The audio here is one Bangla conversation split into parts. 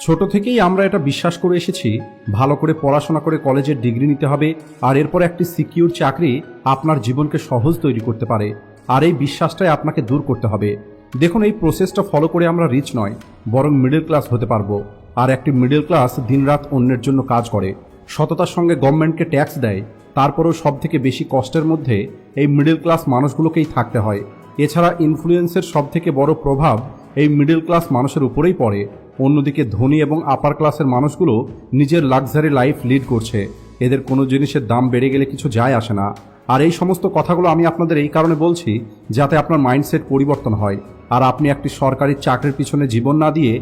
ছোট থেকেই আমরা এটা বিশ্বাস করে এসেছি, ভালো করে পড়াশোনা করে কলেজের ডিগ্রি নিতে হবে, আর এরপর একটি সিকিউর চাকরি আপনার জীবনকে সহজ তৈরি করতে পারে। আর এই বিশ্বাসটাই আপনাকে দূর করতে হবে। দেখুন, এই প্রসেসটা ফলো করে আমরা রিচ নয়, বরং মিডল ক্লাস হতে পারবো। আর একটি মিডল ক্লাস দিনরাত অন্যের জন্য কাজ করে, সততার সঙ্গে গভর্নমেন্টকে ট্যাক্স দেয়। তারপরেও সব থেকে বেশি কষ্টের মধ্যে এই মিডল ক্লাস মানুষগুলোকেই থাকতে হয়। এছাড়া ইনফ্লুয়েন্সের সব থেকে বড় প্রভাব এই মিডল ক্লাস মানুষের উপরেই পড়ে। অন্যদিকে ধনী এবং আপার ক্লাসের মানুষগুলো নিজের লাক্সারি লাইফ লিড করছে। এদের কোনো জিনিসের দাম বেড়ে গেলে কিছু যায় আসে না। আর এই সমস্ত কথাগুলো আমি আপনাদের এই কারণে বলছি, যাতে আপনার মাইন্ডসেট পরিবর্তন হয় আর আপনি একটি সরকারি চাকরির পিছনে জীবন না দিয়ে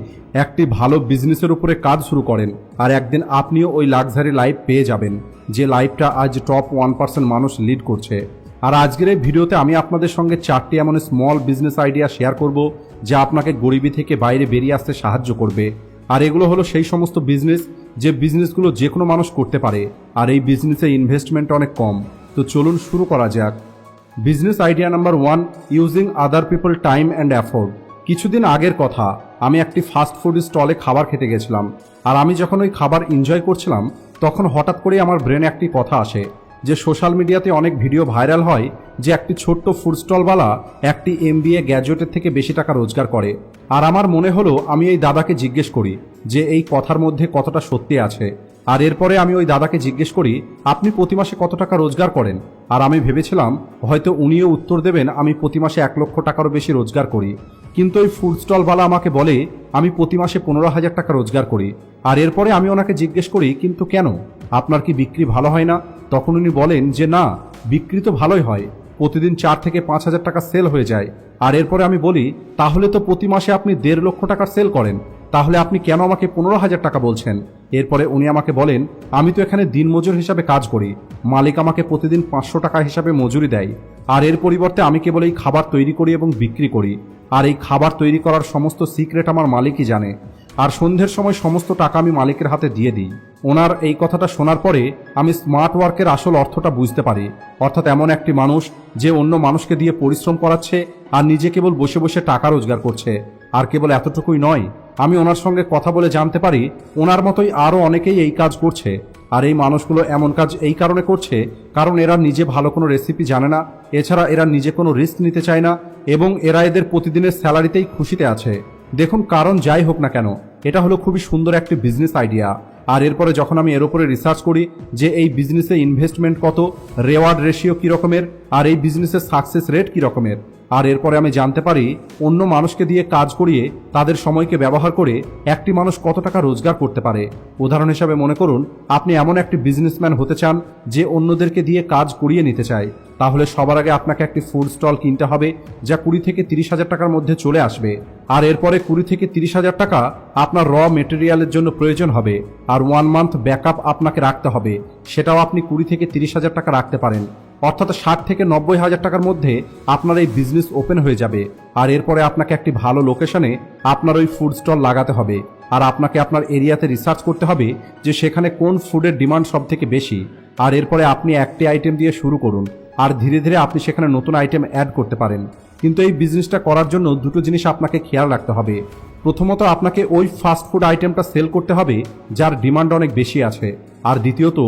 একটি ভালো বিজনেসের উপরে কাজ শুরু করেন। আর একদিন আপনিও ওই লাক্সারি লাইফ পেয়ে যাবেন, যে লাইফটা আজ টপ 1% মানুষ লিড করছে। আর আজকের এই ভিডিওতে আমি আপনাদের সঙ্গে 4টি এমন স্মল বিজনেস আইডিয়া শেয়ার করব, যা আপনাকে গরিবি থেকে বাইরে বেরিয়ে আসতে সাহায্য করবে। আর এগুলো হলো সেই সমস্ত বিজনেস যে বিজনেসগুলো যে কোনো মানুষ করতে পারে, আর এই বিজনেসে ইনভেস্টমেন্ট অনেক কম। তো চলুন শুরু করা যাক। Business idea number 1, using other people time and effort. কিছুদিন আগের কথা, আমি একটি ফাস্ট ফুড স্টলে খাবার খেতে গেছিলাম। আর আমি যখন ওই খাবার এনজয় করছিলাম, তখন হঠাৎ করেই আমার ব্রেনে একটি কথা আসে যে সোশ্যাল মিডিয়াতে অনেক ভিডিও ভাইরাল হয় যে একটি ছোট্ট ফুড স্টলওয়ালা একটি MBA গ্র্যাজুয়েটের থেকে বেশি টাকা রোজগার করে। আর আমার মনে হলো আমি এই দাদাকে জিজ্ঞেস করি যে এই কথার মধ্যে কতটা সত্যি আছে। আর এরপরে আমি ওই দাদাকে জিজ্ঞেস করি, আপনি প্রতি মাসে কত টাকা রোজগার করেন? আর আমি ভেবেছিলাম হয়তো উনিও উত্তর দেবেন আমি প্রতি মাসে 1 লক্ষ টাকারও বেশি রোজগার করি। কিন্তু ওই ফুড স্টলওয়ালা আমাকে বলে আমি প্রতি মাসে 15,000 টাকা রোজগার করি। আর এরপরে আমি ওনাকে জিজ্ঞেস করি, কিন্তু কেন, আপনার কি বিক্রি ভালো হয় না? তখন উনি বলেন যে না, বিক্রি তো ভালোই হয়, প্রতিদিন 4 থেকে 5,000 টাকা সেল হয়ে যায়। আর এরপরে আমি বলি, তাহলে তো প্রতি মাসে আপনি 1.5 লক্ষ টাকার সেল করেন, তাহলে আপনি কেন আমাকে 15,000 টাকা বলছেন? এরপরে উনি আমাকে বলেন, আমি তো এখানে দিনমজুর হিসাবে কাজ করি, মালিক আমাকে প্রতিদিন 500 টাকা হিসাবে মজুরি দেয়। আর এর পরিবর্তে আমি কেবল এই খাবার তৈরি করি এবং বিক্রি করি। আর এই খাবার তৈরি করার সমস্ত সিক্রেট আমার মালিকই জানে। আর সন্ধ্যের সময় সমস্ত টাকা আমি মালিকের হাতে দিয়ে দিই। ওনার এই কথাটা শোনার পরে আমি স্মার্ট ওয়ার্কের আসল অর্থটা বুঝতে পারি। অর্থাৎ এমন একটি মানুষ যে অন্য মানুষকে দিয়ে পরিশ্রম করাচ্ছে আর নিজে কেবল বসে বসে টাকা রোজগার করছে। আর কেবল এতটুকুই নয়, আমি ওনার সঙ্গে কথা বলে জানতে পারি ওনার মতোই আরও অনেকেই এই কাজ করছে। আর এই মানুষগুলো এমন কাজ এই কারণে করছে কারণ এরা নিজে ভালো কোনো রেসিপি জানে না, এছাড়া এরা নিজে কোনো রিস্ক নিতে চায় না, এবং এরা এদের প্রতিদিনের স্যালারিতেই খুশিতে আছে। দেখুন, কারণ যাই হোক না কেন, এটা হলো খুবই সুন্দর একটি বিজনেস আইডিয়া। আর এরপরে যখন আমি এর উপরে রিসার্চ করি যে এই বিজনেসে ইনভেস্টমেন্ট কত, রেওয়ার্ড রেশিও কী রকমের, আর এই বিজনেসের সাকসেস রেট কী রকমের, আর এরপরে আমি জানতে পারি অন্য মানুষকে দিয়ে কাজ করিয়ে তাদের সময়কে ব্যবহার করে একটি মানুষ কত টাকা রোজগার করতে পারে। উদাহরণ হিসাবে মনে করুন, আপনি এমন একটি বিজনেসম্যান হতে চান যে অন্যদেরকে দিয়ে কাজ করিয়ে নিতে চায়, তাহলে সবার আগে আপনাকে একটি ফুড স্টল কিনতে হবে যা 20 থেকে 30,000 টাকার মধ্যে চলে আসবে। আর এরপরে 20 থেকে 30,000 টাকা আপনার র মেটেরিয়ালের জন্য প্রয়োজন হবে। আর 1 মান্থ ব্যাকআপ আপনাকে রাখতে হবে, সেটাও আপনি 20 থেকে 30,000 টাকা রাখতে পারেন। অর্থাৎ 60 থেকে 90,000 টাকার মধ্যে আপনার এই বিজনেস ওপেন হয়ে যাবে। আর এরপরে আপনাকে একটি ভালো লোকেশনে আপনার ওই ফুড স্টল লাগাতে হবে। আর আপনাকে আপনার এরিয়াতে রিসার্চ করতে হবে যে সেখানে কোন ফুডের ডিমান্ড সব থেকে বেশি। আর এরপরে আপনি একটি আইটেম দিয়ে শুরু করুন, আর ধীরে ধীরে আপনি সেখানে নতুন আইটেম অ্যাড করতে পারেন। কিন্তু এই বিজনেসটা করার জন্য দুটো জিনিস আপনাকে খেয়াল রাখতে হবে। প্রথমত, আপনাকে ওই ফাস্ট ফুড আইটেমটা সেল করতে হবে যার ডিমান্ড অনেক বেশি আছে। আর দ্বিতীয়ত,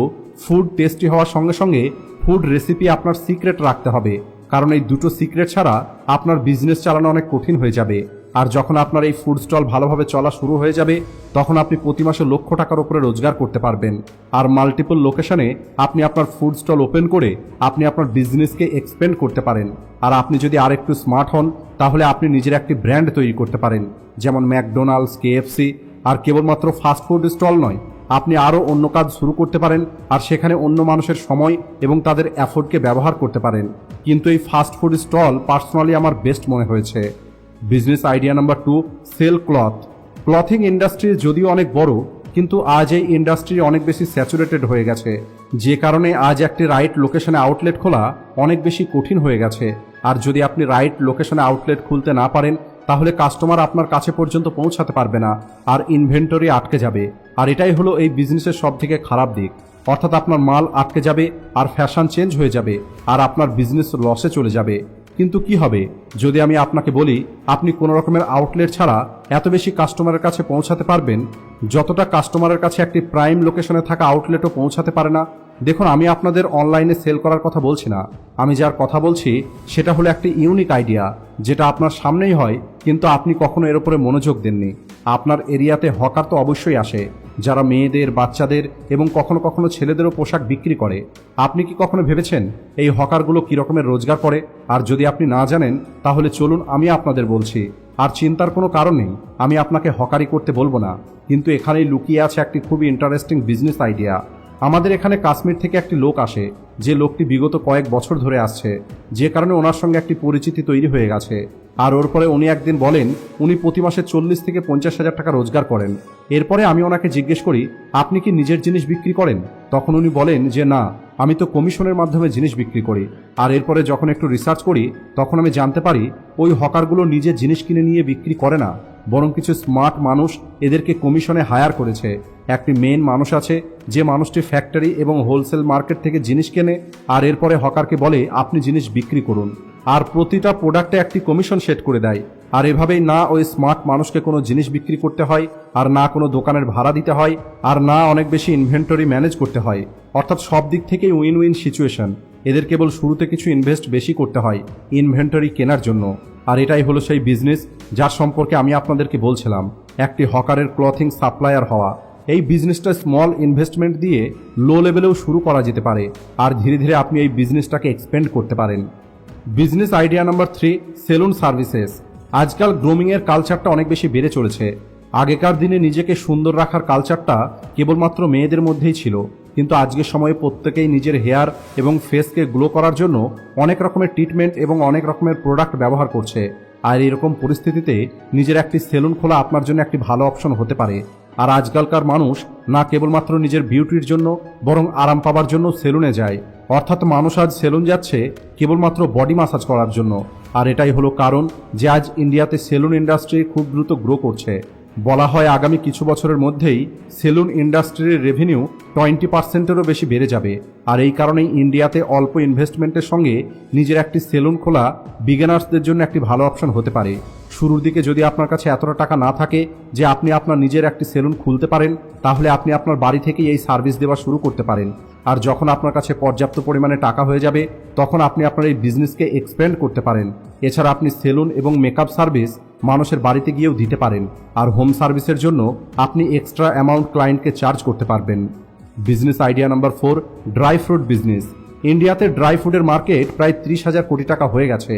ফুড টেস্টি হওয়ার সঙ্গে সঙ্গে ফুড রেসিপি আপনার সিক্রেট রাখতে হবে, কারণ এই দুটো সিক্রেট ছাড়া আপনার বিজনেস চালানো অনেক কঠিন হয়ে যাবে। আর যখন আপনার এই ফুড স্টল ভালোভাবে চলা শুরু হয়ে যাবে, তখন আপনি প্রতি মাসে লক্ষ টাকার উপরে রোজগার করতে পারবেন। আর মাল্টিপল লোকেশনে আপনি আপনার ফুড স্টল ওপেন করে আপনি আপনার বিজনেসকে এক্সপেন্ড করতে পারেন। আর আপনি যদি আরেকটু স্মার্ট হন, তাহলে আপনি নিজের একটি ব্র্যান্ড তৈরি করতে পারেন, যেমন ম্যাকডোনাল্ডস, KFC। আর কেবলমাত্র ফাস্ট ফুড স্টল নয়, আপনি আরও অন্য কাজ শুরু করতে পারেন, আর সেখানে অন্য মানুষের সময় এবং তাদের এফোর্টকে ব্যবহার করতে পারেন। কিন্তু এই ফাস্ট ফুড স্টল পার্সোনালি আমার বেস্ট মনে হয়েছে। Business idea number 2, sell cloth. Clothing industry যদিও অনেক বড়, কিন্তু আজ এই ইন্ডাস্ট্রি অনেক বেশি স্যাচুরেটেড হয়ে গেছে, যে কারণে আজ একটি রাইট লোকেশনে আউটলেট খোলা অনেক বেশি কঠিন হয়ে গেছে। আর যদি আপনি রাইট লোকেশনে আউটলেট খুলতে না পারেন, তাহলে কাস্টমার আপনার কাছে পর্যন্ত পৌঁছাতে পারবে না, আর ইনভেন্টরি আটকে যাবে। আর এটাই হলো এই বিজনেসের সব থেকে খারাপ দিক। অর্থাৎ আপনার মাল আটকে যাবে, আর ফ্যাশন চেঞ্জ হয়ে যাবে, আর আপনার বিজনেস লসে চলে যাবে। কিন্তু কি হবে যদি আমি আপনাকে বলি আপনি কোনো রকমের আউটলেট ছাড়া এত বেশি কাস্টমারের কাছে পৌঁছাতে পারবেন যতটা কাস্টমারের কাছে একটি প্রাইম লোকেশনে থাকা আউটলেটও পৌঁছাতে পারে না? দেখুন, আমি আপনাদের অনলাইনে সেল করার কথা বলছি না। আমি যার কথা বলছি সেটা হলো একটি ইউনিক আইডিয়া, যেটা আপনার সামনেই হয় কিন্তু আপনি কখনো এর উপরে মনোযোগ দেননি। আপনার এরিয়াতে হকার তো অবশ্যই আসে, যারা মেয়েদের, বাচ্চাদের এবং কখনো কখনো ছেলেদেরও পোশাক বিক্রি করে। আপনি কি কখনো ভেবেছেন এই হকারগুলো কী রকমের রোজগার করে? আর যদি আপনি না জানেন তাহলে চলুন আমি আপনাদের বলছি। আর চিন্তার কোনো কারণ নেই, আমি আপনাকে হকারি করতে বলবো না, কিন্তু এখানেই লুকিয়ে আছে একটি খুবই ইন্টারেস্টিং বিজনেস আইডিয়া। আমাদের এখানে কাশ্মীর থেকে একটি লোক আসে, যে লোকটি বিগত কয়েক বছর ধরে আসছে, যে কারণে ওনার সঙ্গে একটি পরিচিতি তৈরি হয়ে গেছে। আর ওর পরে উনি একদিন বলেন উনি প্রতি মাসে 40 থেকে 50,000 টাকা রোজগার করেন। এরপরে আমি ওনাকে জিজ্ঞেস করি, আপনি কি নিজের জিনিস বিক্রি করেন? তখন উনি বলেন যে না, আমি তো কমিশনের মাধ্যমে জিনিস বিক্রি করি। আর এরপরে যখন একটু রিসার্চ করি তখন আমি জানতে পারি ওই হকারগুলো নিজের জিনিস কিনে নিয়ে বিক্রি করে না, বরং কিছু স্মার্ট মানুষ এদেরকে কমিশনে হায়ার করেছে। একটি মেন মানুষ আছে, যে মানুষটি ফ্যাক্টরি এবং হোলসেল মার্কেট থেকে জিনিস কেনে, আর এরপরে হকারকে বলে আপনি জিনিস বিক্রি করুন, আর প্রতিটা প্রোডাক্টে একটি কমিশন সেট করে দেয়। আর এভাবেই না ওই স্মার্ট মানুষকে কোনো জিনিস বিক্রি করতে হয়, আর না কোনো দোকানের ভাড়া দিতে হয়, আর না অনেক বেশি ইনভেন্টরি ম্যানেজ করতে হয়। অর্থাৎ সব দিক থেকেই উইন উইন সিচুয়েশন। এদের কেবল শুরুতে কিছু ইনভেস্ট বেশি করতে হয় ইনভেন্টরি কেনার জন্য। আর এটাই হলো সেই বিজনেস যার সম্পর্কে আমি আপনাদেরকে বলছিলাম, একটি হকারের ক্লথিং সাপ্লায়ার হওয়া। এই বিজনেসটা স্মল ইনভেস্টমেন্ট দিয়ে লো লেভেলেও শুরু করা যেতে পারে, আর ধীরে ধীরে আপনি এই বিজনেসটাকে এক্সপেন্ড করতে পারেন। Business idea number 3, salon services. আজকাল গ্রুমিংয়ের কালচারটা অনেক বেশি বেড়ে চলেছে। আগেকার দিনে নিজেকে সুন্দর রাখার কালচারটা কেবলমাত্র মেয়েদের মধ্যেই ছিল, কিন্তু আজকের সময়ে প্রত্যেকেই নিজের হেয়ার এবং ফেসকে গ্লো করার জন্য অনেক রকমের ট্রিটমেন্ট এবং অনেক রকমের প্রোডাক্ট ব্যবহার করছে। আর এরকম পরিস্থিতিতে নিজের একটি সেলুন খোলা আপনার জন্য একটি ভালো অপশন হতে পারে। আর আজকালকার মানুষ না কেবলমাত্র নিজের বিউটির জন্য, বরং আরাম পাবার জন্য সেলুনে যায়। অর্থাৎ মানুষ আজ সেলুন যাচ্ছে কেবলমাত্র বডি ম্যাসাজ করার জন্য। আর এটাই হলো কারণ যে আজ ইন্ডিয়াতে সেলুন ইন্ডাস্ট্রি খুব দ্রুত গ্রো করছে। বলা হয় আগামী কিছু বছরের মধ্যেই সেলুন ইন্ডাস্ট্রির রেভিনিউ 20%-এরও বেশি বেড়ে যাবে। আর এই কারণেই ইন্ডিয়াতে অল্প ইনভেস্টমেন্টের সঙ্গে নিজের একটি সেলুন খোলা বিগিনার্সদের জন্য একটি ভালো অপশন হতে পারে। শুরুর দিকে যদি আপনার কাছে এতটা টাকা না থাকে যে আপনি আপনার নিজের একটি সেলুন খুলতে পারেন, তাহলে আপনি আপনার বাড়ি থেকেই এই সার্ভিস দেওয়া শুরু করতে পারেন। আর যখন আপনার কাছে পর্যাপ্ত পরিমাণে টাকা হয়ে যাবে তখন আপনি আপনার এই বিজনেসকে এক্সপ্যান্ড করতে পারেন। এছাড়া আপনি সেলুন এবং মেকআপ সার্ভিস মানুষের বাড়িতে গিয়েও দিতে পারেন। আর হোম সার্ভিসের জন্য আপনি এক্সট্রা অ্যামাউন্ট ক্লায়েন্টকে চার্জ করতে পারবেন। Business idea number 4, dry fruit business. ইন্ডিয়াতে ড্রাই ফ্রুটের মার্কেট প্রায় 30,000 কোটি টাকা হয়ে গেছে।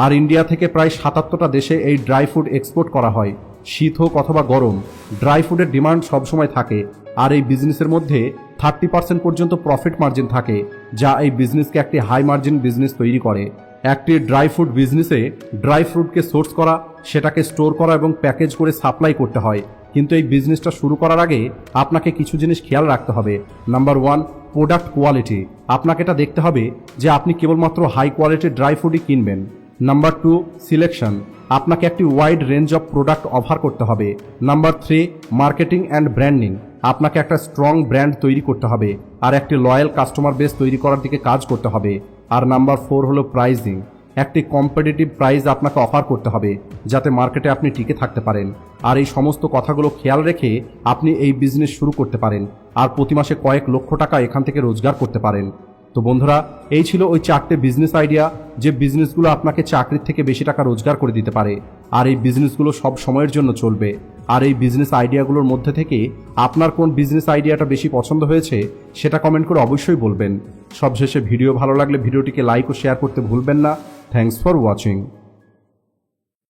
আর ইন্ডিয়া থেকে প্রায় 77টা দেশে এই ড্রাই ফ্রুট এক্সপোর্ট করা হয়। শীত হোক অথবা গরম, ড্রাই ফ্রুটের ডিমান্ড সবসময় থাকে। আর এই বিজনেসের মধ্যে 30% পর্যন্ত প্রফিট মার্জিন থাকে, যা এই বিজনেসকে একটি হাই মার্জিন বিজনেস তৈরি করে। একটি ড্রাই ফ্রুট বিজনেসে ড্রাই ফ্রুটকে সোর্স করা, সেটাকে স্টোর করা এবং প্যাকেজ করে সাপ্লাই করতে হয়। কিন্তু এই বিজনেসটা শুরু করার আগে আপনাকে কিছু জিনিস খেয়াল রাখতে হবে। Number 1, product quality. আপনাকে এটা দেখতে হবে যে আপনি কেবলমাত্র হাই কোয়ালিটির ড্রাই ফ্রুটই কিনবেন। Number 2, selection. আপনাকে একটি wide range of product offer করতে হবে। Number 3, marketing and branding. আপনাকে একটা স্ট্রং ব্র্যান্ড তৈরি করতে হবে আর একটি লয়াল কাস্টমার বেস তৈরি করার দিকে কাজ করতে হবে। আর নাম্বার 4 হলো প্রাইসিং। একটি কম্পিটিটিভ প্রাইস আপনাকে অফার করতে হবে যাতে মার্কেটে আপনি টিকে থাকতে পারেন। আর এই সমস্ত কথাগুলো খেয়াল রেখে আপনি এই বিজনেস শুরু করতে পারেন আর প্রতি মাসে কয়েক লক্ষ টাকা এখান থেকে রোজগার করতে পারেন। তো বন্ধুরা, এই ছিল ওই 4টে বিজনেস আইডিয়া, যে বিজনেসগুলো আপনাকে চাকরির থেকে বেশি টাকা রোজগার করে দিতে পারে। আর এই বিজনেসগুলো সব সময়ের জন্য চলবে। আর এই বিজনেস আইডিয়াগুলোর মধ্যে থেকে আপনার কোন বিজনেস আইডিয়াটা বেশি পছন্দ হয়েছে সেটা কমেন্ট করে অবশ্যই বলবেন। সবশেষে ভিডিও ভালো লাগলে ভিডিওটিকে লাইক ও শেয়ার করতে ভুলবেন না। Thanks for watching.